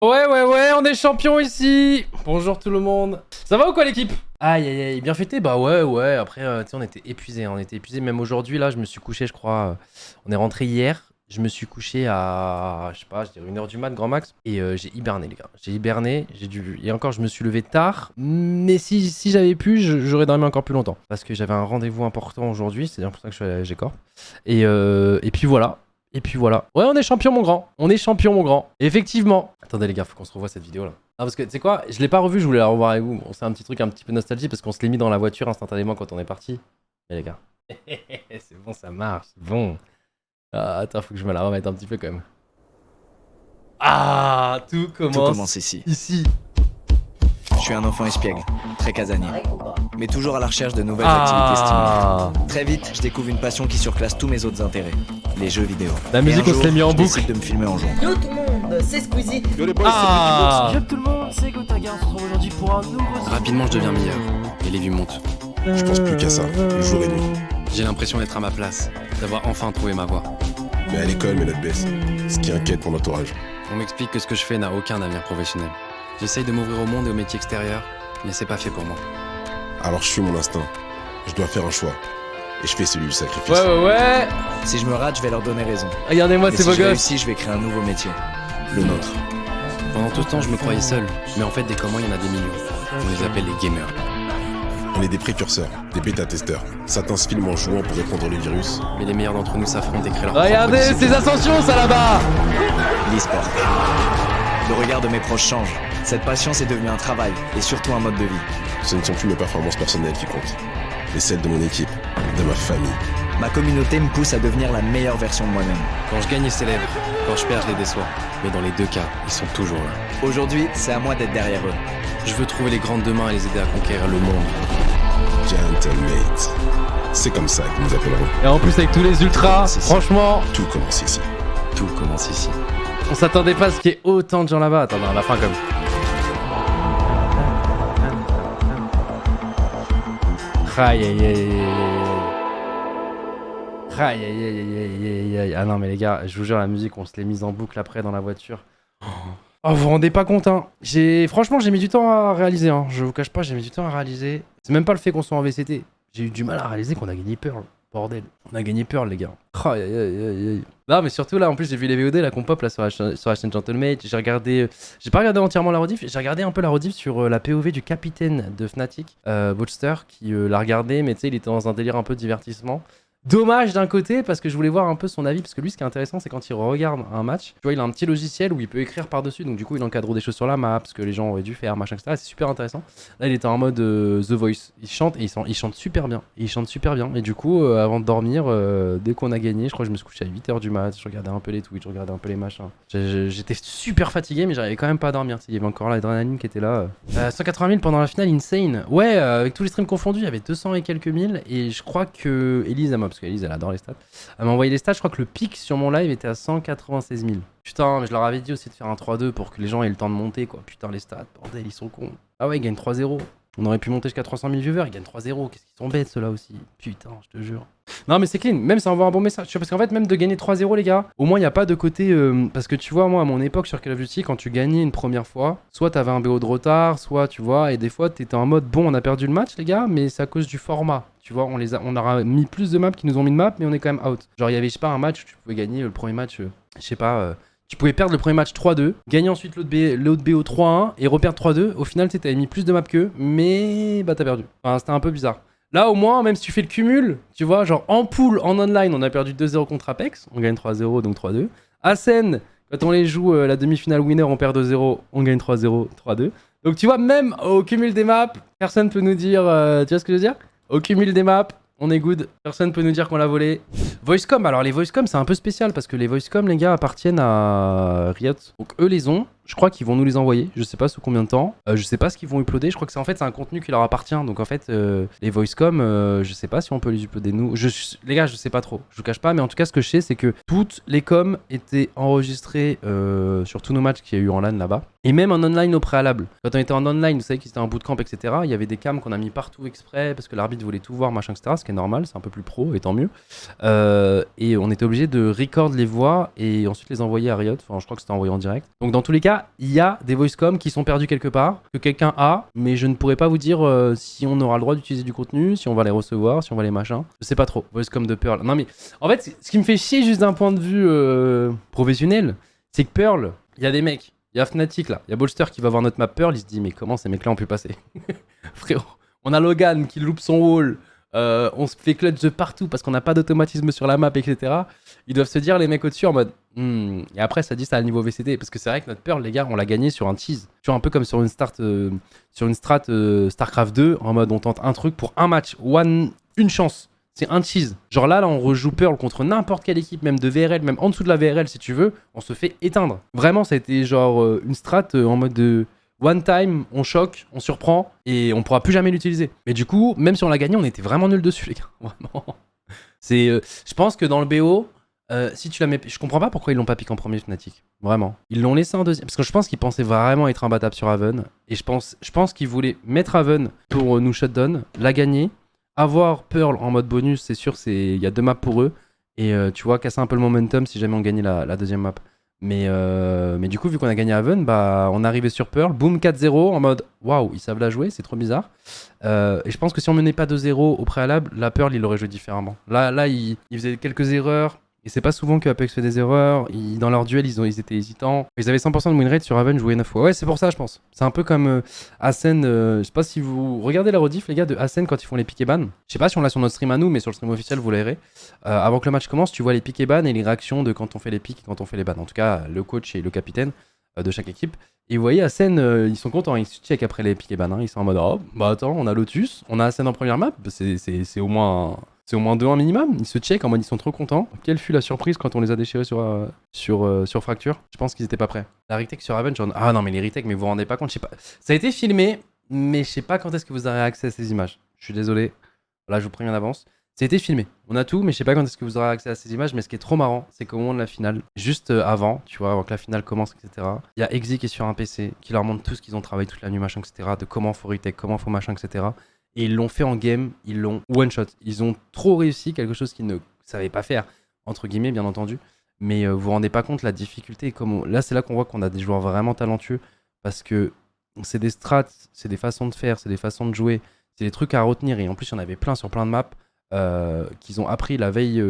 Ouais, on est champion ici. Bonjour tout le monde. Ça va ou quoi l'équipe? Aïe, aïe, aïe, bien fêté? Bah ouais, après, tu sais, on était épuisés, même aujourd'hui, là, je me suis couché, je crois, on est rentré hier, je me suis couché à, je sais pas, je dirais 1h du mat, grand max, et j'ai hiberné, les gars, j'ai hiberné, et encore, je me suis levé tard, mais si j'avais pu, j'aurais dormi encore plus longtemps, parce que j'avais un rendez-vous important aujourd'hui, c'est pour ça que je suis allé à la G-Corp, et puis voilà. Ouais, on est champion, mon grand. On est champion, mon grand. Effectivement. Attendez, les gars, faut qu'on se revoie cette vidéo là. Ah, parce que, tu sais quoi, je l'ai pas revue, je voulais la revoir avec vous. Bon, c'est un petit truc un petit peu nostalgique parce qu'on se l'est mis dans la voiture instantanément quand on est parti. Mais les gars. C'est bon, ça marche. Bon. Ah, attends, faut que je me la remette un petit peu quand même. Ah, tout commence ici. Je suis un enfant espiègle, très casanier, mais toujours à la recherche de nouvelles activités stimulantes. Très vite, je découvre une passion qui surclasse tous mes autres intérêts, les jeux vidéo. La musique, on se l'est mis en boucle. Je décide de me filmer en jouant. Yo tout le monde, c'est Squeezie. Yo les boys, Yo tout le monde, c'est Gotaga, on se retrouve aujourd'hui pour un nouveau... Rapidement je deviens meilleur, et les vues montent. je pense plus qu'à ça, jour et nuit. J'ai l'impression d'être à ma place, d'avoir enfin trouvé ma voie. Mais à l'école, mes notes baissent, ce qui inquiète mon entourage. On m'explique que ce que je fais n'a aucun avenir professionnel. J'essaye de m'ouvrir au monde et aux métiers extérieurs, mais c'est pas fait pour moi. Alors je suis mon instinct. Je dois faire un choix. Et je fais celui du sacrifice. Ouais. Si je me rate, je vais leur donner raison. Regardez-moi Mais ces si beaux je gosses. réussis, je vais créer un nouveau métier, le nôtre. Pendant tout ce temps, je me croyais seul, mais en fait, des communs, il y en a des millions. On les appelle les gamers. On est des précurseurs, des bêta-testeurs. Certains se filment en jouant pour répondre les virus. Mais les meilleurs d'entre nous s'affrontent et créent leur Regardez propre ces ascensions, ça là-bas. L'e-sport. Le regard de mes proches change. Cette passion, c'est devenu un travail, et surtout un mode de vie. Ce ne sont plus mes performances personnelles qui comptent, mais celles de mon équipe, de ma famille. Ma communauté me pousse à devenir la meilleure version de moi-même. Quand je gagne, ils célèbrent. Quand je perds, je les déçois. Mais dans les deux cas, ils sont toujours là. Aujourd'hui, c'est à moi d'être derrière eux. Je veux trouver les grandes demain et les aider à conquérir le monde. Gentlemate. C'est comme ça qu'ils nous appelleront. Et en plus avec tous les ultras, franchement, Tout commence ici. Tout commence ici. on s'attendait pas à ce qu'il y ait autant de gens là-bas. Attends, à la fin comme. Aïe aïe aïe aïe aïe aïe aïe aïe. Ah non mais les gars, je vous jure la musique, on se l'est mise en boucle après dans la voiture. Oh, vous vous rendez pas compte hein. Franchement j'ai mis du temps à réaliser hein. Je vous cache pas, j'ai mis du temps à réaliser. C'est même pas le fait qu'on soit en VCT. J'ai eu du mal à réaliser qu'on a gagné Pearl. Bordel. On a gagné Pearl les gars. Aïe aïe aïe aïe. Non mais surtout là en plus j'ai vu les VOD là qu'on pop là sur la chaîne Gentlemate. J'ai regardé. J'ai pas regardé entièrement la rediff, j'ai regardé un peu la rediff sur la POV du capitaine de Fnatic, Bootster, qui l'a regardé, mais tu sais il était dans un délire un peu divertissement. Dommage d'un côté parce que je voulais voir un peu son avis, parce que lui ce qui est intéressant c'est quand il regarde un match, tu vois il a un petit logiciel où il peut écrire par dessus, donc du coup il encadre des choses sur la map, ce que les gens auraient dû faire, machin etc. C'est super intéressant. Là il était en mode The Voice, il chante et il chante super bien, et du coup avant de dormir, dès qu'on a gagné, je crois que je me suis couché à 8h du mat, je regardais un peu les Twitch, je regardais un peu les machins. J'étais super fatigué mais j'arrivais quand même pas à dormir, il y avait encore l'adrénaline qui était là. 180 000 pendant la finale, insane. Ouais, avec tous les streams confondus, il y avait 200 et quelques mille, et je crois que Elise parce qu'Elise elle adore les stats, elle m'a envoyé les stats, je crois que le pic sur mon live était à 196 000. Putain, mais je leur avais dit aussi de faire un 3-2 pour que les gens aient le temps de monter quoi. Putain les stats, bordel ils sont cons. Ah ouais ils gagnent 3-0. On aurait pu monter jusqu'à 300 000 viewers, ils gagnent 3-0, qu'est-ce qu'ils sont bêtes ceux-là aussi. Putain, je te jure. Non mais c'est clean, même ça envoie un bon message, tu vois, parce qu'en fait même de gagner 3-0 les gars, au moins il n'y a pas de côté, parce que tu vois moi à mon époque sur Call of Duty, quand tu gagnais une première fois, soit t'avais un BO de retard, soit tu vois, et des fois t'étais en mode bon on a perdu le match les gars, mais c'est à cause du format. Tu vois, on aura mis plus de maps qui nous ont mis de maps, mais on est quand même out. Genre il y avait je sais pas un match où tu pouvais gagner le premier match, je sais pas... Tu pouvais perdre le premier match 3-2, gagner ensuite l'autre BO 3-1 et reperdre 3-2. Au final, t'avais mis plus de maps qu'eux, mais bah t'as perdu. Enfin, c'était un peu bizarre. Là, au moins, même si tu fais le cumul, tu vois, genre en pool, en online, on a perdu 2-0 contre Apex, on gagne 3-0, donc 3-2. Asen, quand on les joue la demi-finale winner, on perd 2-0, on gagne 3-0, 3-2. Donc tu vois, même au cumul des maps, personne peut nous dire, tu vois ce que je veux dire? Au cumul des maps, on est good, personne peut nous dire qu'on l'a volé. Voicecom, alors les Voicecom c'est un peu spécial parce que les Voicecom les gars appartiennent à Riot. Donc eux les ont, je crois qu'ils vont nous les envoyer, je sais pas sous combien de temps, je sais pas ce qu'ils vont uploader, je crois que c'est en fait c'est un contenu qui leur appartient. Donc en fait les Voicecom, je sais pas si on peut les uploader nous, les gars je sais pas trop, je vous cache pas, mais en tout cas ce que je sais c'est que toutes les coms étaient enregistrées sur tous nos matchs qu'il y a eu en LAN là-bas. Et même en online au préalable. Quand on était en online, vous savez qu'ils étaient en bootcamp, etc. Il y avait des cams qu'on a mis partout exprès parce que l'arbitre voulait tout voir, machin, etc. Ce qui est normal, c'est un peu plus pro et tant mieux. Et on était obligé de record les voix et ensuite les envoyer à Riot. Enfin, je crois que c'était envoyé en direct. Donc dans tous les cas, il y a des voice-com qui sont perdus quelque part, que quelqu'un a, mais je ne pourrais pas vous dire si on aura le droit d'utiliser du contenu, si on va les recevoir, si on va les machins. Je sais pas trop. Voice-com de Pearl. Non mais en fait, ce qui me fait chier juste d'un point de vue professionnel, c'est que Pearl, il y a des mecs, il y a Fnatic là, il y a Bolster qui va voir notre map Pearl, il se dit mais comment ces mecs là ont pu passer? Frérot, on a Logan qui loupe son wall. On se fait clutch de partout parce qu'on n'a pas d'automatisme sur la map, etc. Ils doivent se dire, les mecs au-dessus, en mode et après, ça dit ça à niveau VCT. Parce que c'est vrai que notre Pearl, les gars, on l'a gagné sur un tease. Tu vois, un peu comme sur une strat StarCraft 2, en mode on tente un truc pour un match, une chance. C'est un tease. Genre là, on rejoue Pearl contre n'importe quelle équipe, même de VRL, même en dessous de la VRL si tu veux, on se fait éteindre. Vraiment, ça a été genre une strat en mode de. One time, on choque, on surprend et on pourra plus jamais l'utiliser. Mais du coup, même si on l'a gagné, on était vraiment nuls dessus, les gars. Vraiment. Je pense que dans le BO, si tu la mets, je comprends pas pourquoi ils l'ont pas piqué en premier Fnatic. Vraiment. Ils l'ont laissé en deuxième. Parce que je pense qu'ils pensaient vraiment être imbattables sur Haven. Et je pense qu'ils voulaient mettre Haven pour nous shutdown, la gagner, avoir Pearl en mode bonus, c'est sûr, il y a 2 maps pour eux. Et tu vois, casser un peu le momentum si jamais on gagnait la deuxième map. Mais du coup, vu qu'on a gagné Haven, bah, on est arrivé sur Pearl, boom 4-0 en mode waouh, ils savent la jouer, c'est trop bizarre. Et je pense que si on menait pas 2-0 au préalable, la Pearl il aurait joué différemment. Là il faisait quelques erreurs. Et c'est pas souvent que Apex fait des erreurs. Dans leur duel, ils étaient hésitants. Ils avaient 100% de win rate sur Haven, joué 9 fois. Ouais, c'est pour ça, je pense. C'est un peu comme Asen. Je sais pas si vous regardez la rediff, les gars, de Asen quand ils font les pick et ban. Je sais pas si on l'a sur notre stream à nous, mais sur le stream officiel, vous l'avez. Avant que le match commence, tu vois les pick et ban et les réactions de quand on fait les picks et quand on fait les bans. En tout cas, le coach et le capitaine de chaque équipe. Et vous voyez, Asen, ils sont contents. Ils se check après les pick et ban. Ils sont en mode oh, bah attends, on a Lotus, on a Asen en première map. C'est au moins. C'est au moins 2-1 minimum, ils se check en mode ils sont trop contents. Quelle fut la surprise quand on les a déchirés sur Fracture? Je pense qu'ils étaient pas prêts. La retake sur Haven, genre... Ah non mais les retakes, mais vous vous rendez pas compte, je sais pas. Ça a été filmé, mais je sais pas quand est-ce que vous aurez accès à ces images. Je suis désolé, là je vous préviens d'avance. Ça a été filmé, on a tout, mais je sais pas quand est-ce que vous aurez accès à ces images. Mais ce qui est trop marrant, c'est qu'au moment de la finale, juste avant, tu vois, avant que la finale commence, etc. Il y a Exi qui est sur un PC, qui leur montre tout ce qu'ils ont travaillé toute la nuit, machin, etc. De comment faut retake, comment faut machin, etc. Et ils l'ont fait en game, ils l'ont one shot. Ils ont trop réussi, quelque chose qu'ils ne savaient pas faire, entre guillemets, bien entendu. Mais vous vous rendez pas compte la difficulté. Là, c'est là qu'on voit qu'on a des joueurs vraiment talentueux. Parce que c'est des strats, c'est des façons de faire, c'est des façons de jouer, c'est des trucs à retenir. Et en plus, il y en avait plein sur plein de maps qu'ils ont appris la veille,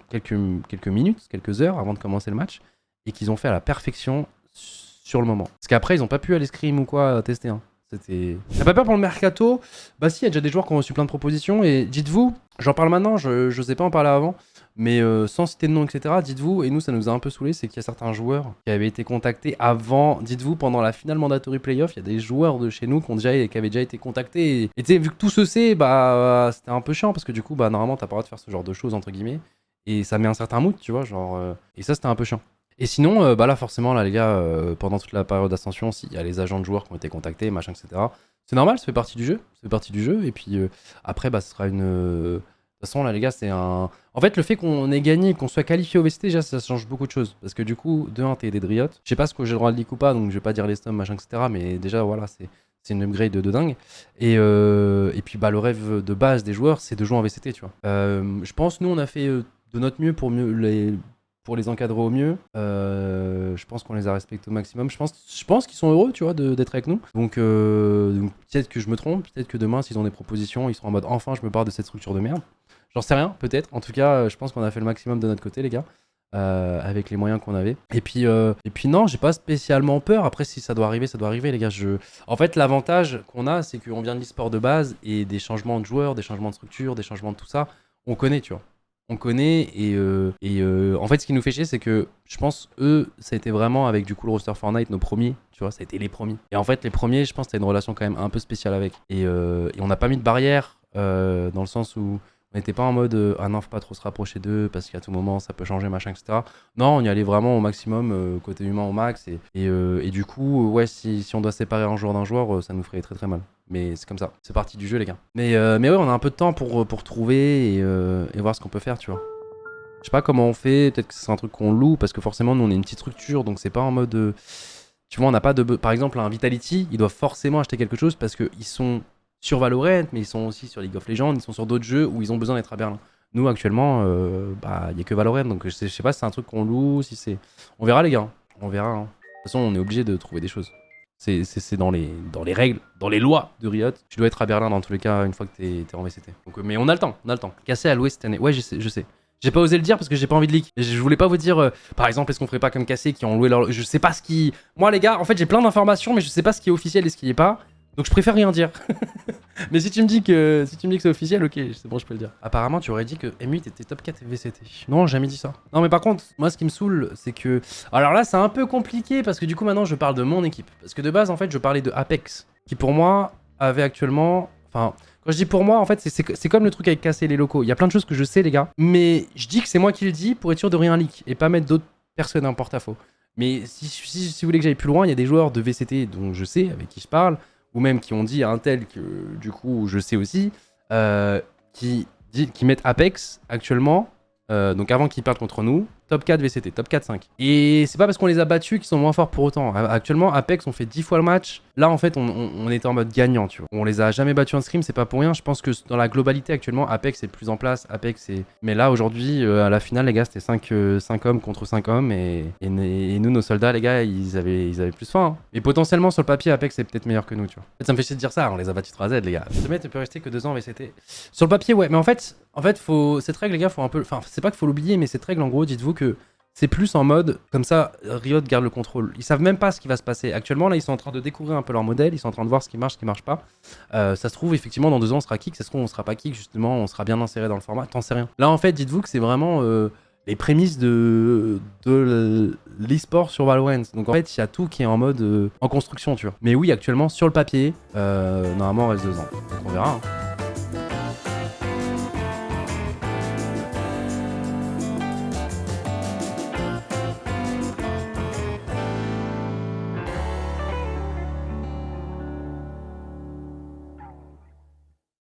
quelques minutes, quelques heures avant de commencer le match. Et qu'ils ont fait à la perfection sur le moment. Parce qu'après, ils ont pas pu aller scrim ou quoi tester. Hein. T'as pas peur pour le mercato? Bah si, il y a déjà des joueurs qui ont reçu plein de propositions et dites-vous, j'en parle maintenant, je sais pas en parler avant, mais sans citer de nom, etc. Dites-vous, et nous ça nous a un peu saoulé, c'est qu'il y a certains joueurs qui avaient été contactés avant, dites-vous, pendant la finale mandatory playoff, il y a des joueurs de chez nous qui avaient déjà été contactés. Et tu sais, vu que tout se sait, bah c'était un peu chiant parce que du coup, bah normalement t'as pas le droit de faire ce genre de choses, entre guillemets, et ça met un certain mood, tu vois, genre, et ça c'était un peu chiant. Et sinon, bah là forcément, là les gars, pendant toute la période d'ascension, il y a les agents de joueurs qui ont été contactés, machin, etc. C'est normal, ça fait partie du jeu, et puis après, bah ce sera une... De toute façon, là les gars, c'est un... En fait, le fait qu'on ait gagné, qu'on soit qualifié au VCT, déjà, ça change beaucoup de choses. Parce que du coup, de 1, t'es des Driotes. Je sais pas ce que j'ai le droit de leak ou pas, donc je vais pas dire les stomps, machin, etc. Mais déjà, voilà, c'est une upgrade de dingue. Et puis, bah le rêve de base des joueurs, c'est de jouer en VCT, tu vois. Je pense, nous, on a fait de notre mieux pour les encadrer au mieux. Je pense qu'on les a respectés au maximum. Je pense qu'ils sont heureux, tu vois, d'être avec nous. Donc peut-être que je me trompe, peut-être que demain, s'ils ont des propositions, ils seront en mode enfin, je me barre de cette structure de merde. J'en sais rien, peut-être. En tout cas, je pense qu'on a fait le maximum de notre côté, les gars, avec les moyens qu'on avait. Et puis non, j'ai pas spécialement peur. Après, si ça doit arriver, les gars. En fait, l'avantage qu'on a, c'est qu'on vient de l'e-sport de base et des changements de joueurs, des changements de structure, des changements de tout ça, on connaît, tu vois. On connaît et en fait ce qui nous fait chier c'est que je pense ça a été vraiment avec du coup le roster Fortnite nos premiers, tu vois, ça a été les premiers. Et en fait les premiers je pense que t'as une relation quand même un peu spéciale avec et on n'a pas mis de barrière dans le sens où on n'était pas en mode ah non faut pas trop se rapprocher d'eux parce qu'à tout moment ça peut changer machin etc. Non on y allait vraiment au maximum côté humain au max et du coup ouais si on doit séparer un joueur d'un joueur ça nous ferait très très mal. Mais c'est comme ça, c'est parti du jeu les gars. Mais ouais on a un peu de temps pour trouver et voir ce qu'on peut faire tu vois. Je sais pas comment on fait, peut-être que c'est un truc qu'on loue parce que forcément nous on est une petite structure donc c'est pas en mode tu vois on n'a pas de... Par exemple un Vitality ils doivent forcément acheter quelque chose parce qu'ils sont sur Valorant mais ils sont aussi sur League of Legends, ils sont sur d'autres jeux où ils ont besoin d'être à Berlin. Nous actuellement bah y a que Valorant donc je sais pas si c'est un truc qu'on loue, si c'est... On verra les gars, on verra hein. façon, on est obligé de trouver des choses. C'est dans les règles, dans les lois de Riot. Tu dois être à Berlin dans tous les cas une fois que t'es en VCT. Donc, mais on a le temps. Cassé à l'Ouest cette année. Ouais, je sais. J'ai pas osé le dire parce que j'ai pas envie de leak. Je voulais pas vous dire, par exemple, est-ce qu'on ferait pas comme Cassé qui ont loué leur... Je sais pas ce qui... Moi les gars, en fait j'ai plein d'informations mais je sais pas ce qui est officiel et ce qui est pas. Donc je préfère rien dire. Mais si tu me dis que c'est officiel, ok, c'est bon, je peux le dire. Apparemment, tu aurais dit que M8 était top 4 VCT. Non, j'ai jamais dit ça. Non, mais par contre, moi, ce qui me saoule, c'est que... Alors là, c'est un peu compliqué parce que du coup, maintenant, je parle de mon équipe. Parce que de base, en fait, je parlais de Apex, qui pour moi avait actuellement... Enfin, quand je dis pour moi, en fait, c'est comme le truc avec casser les locaux. Il y a plein de choses que je sais, les gars. Mais je dis que c'est moi qui le dis pour être sûr de rien leak et pas mettre d'autres personnes en porte-à-faux. Mais si vous voulez que j'aille plus loin, il y a des joueurs de VCT dont je sais, avec qui je parle, ou même qui ont dit à un tel que du coup je sais aussi, qui mettent Apex actuellement, donc avant qu'ils perdent contre nous, top 4 VCT, top 4-5. Et c'est pas parce qu'on les a battus qu'ils sont moins forts pour autant. Actuellement, Apex, on fait 10 fois le match. Là, en fait, on était en mode gagnant, tu vois. On les a jamais battus en scrim, c'est pas pour rien. Je pense que dans la globalité, actuellement, Apex est le plus en place. Mais là, aujourd'hui, à la finale, les gars, c'était 5 hommes contre 5 hommes. Et nous, nos soldats, les gars, ils avaient plus faim. Hein. Et potentiellement, sur le papier, Apex est peut-être meilleur que nous, tu vois. En fait, ça me fait chier de dire ça, on les a battus 3Z, les gars. Ce mec, tu peux rester que 2 ans en VCT. Sur le papier, ouais. Mais en fait, cette règle, les gars, faut un peu... Enfin, c'est pas qu'il faut l'oublier, mais cette règle, en gros, dites-vous que c'est plus en mode, comme ça, Riot garde le contrôle. Ils savent même pas ce qui va se passer. Actuellement, là, ils sont en train de découvrir un peu leur modèle, ils sont en train de voir ce qui marche pas. Ça se trouve, effectivement, dans 2 ans, on sera kick. Ça se trouve, on sera pas kick, justement, on sera bien inséré dans le format. T'en sais rien. Là, en fait, dites-vous que c'est vraiment les prémices de l'e-sport sur Valorant. Donc, en fait, il y a tout qui est en mode en construction, tu vois. Mais oui, actuellement, sur le papier, normalement, on reste 2 ans. Donc, on verra. Hein.